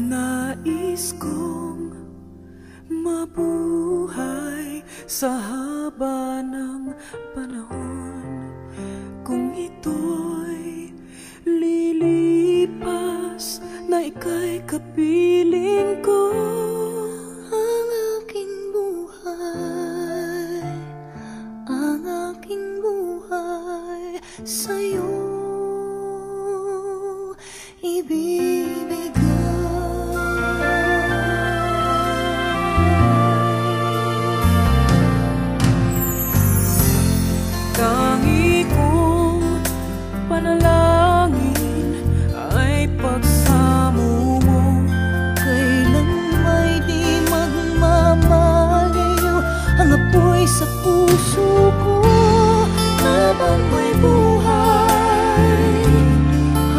Nais kong mabuhay sa haba ng panahon. Kung ito'y lilipas na ika'y kapiling ko. Ang aking buhay sa'yo ibibigay. Tangi kong panalangin ay pagsamo mo. Kailan may di magmamalayo ang apoy sa puso ko. Habang may buhay,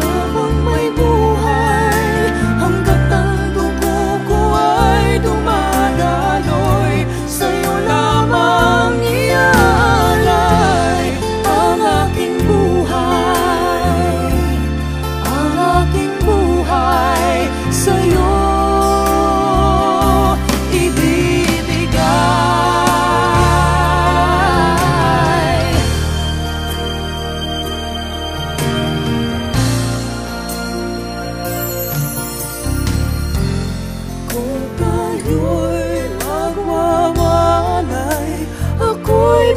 habang may buhay, hanggat ang dugo ko ay dumadaloy, sa'yo lamang iaalay ang aking buhay, ang aking buhay sa'yo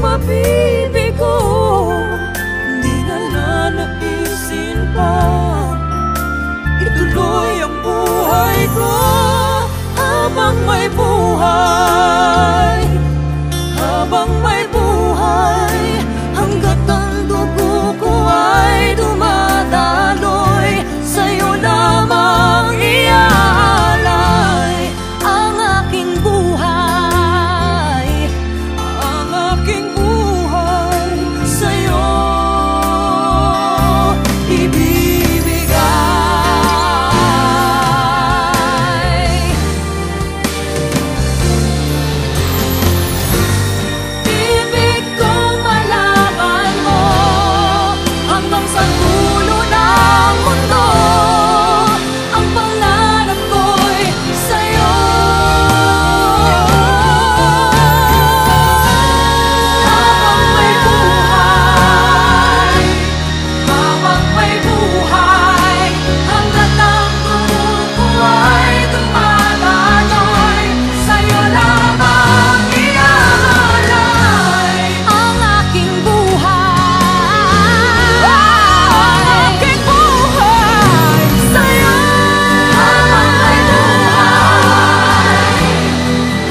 mabibigo. Di na nanaisin pa ituloy ang buhay ko. Habang may buhay, habang may buhay, hanggat ang dugo ko ay dumadaloy, sa'yo lamang iaalay ang aking buhay, ang aking buhay sa'yo ibibigay. Ibig kong malaman mo hanggang sa dulo ng mundo. Ang pangarap ko'y sa'yo. Habang may buhay, habang may buhay, hanggat ang dugo ko ay dumadaloy, sa'yo lamang iaalay ang aking buhay, ang aking buhay sa'yo.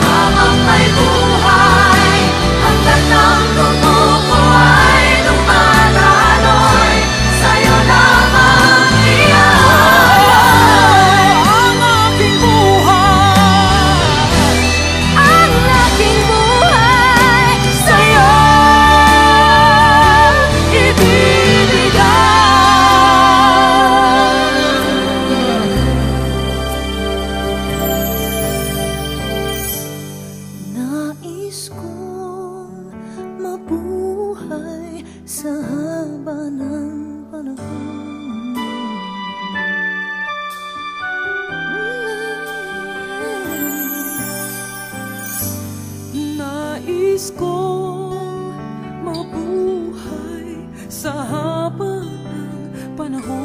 Habang may buhay, hanggat ang dugo ko ay dumadaloy, sa'yo lamang iaalay ang aking buhay, ang aking buhay sa'yo ibibigay. Nais kong mabuhay sa haba ng panahon. Nais kong mabuhay sa haba ng panahon.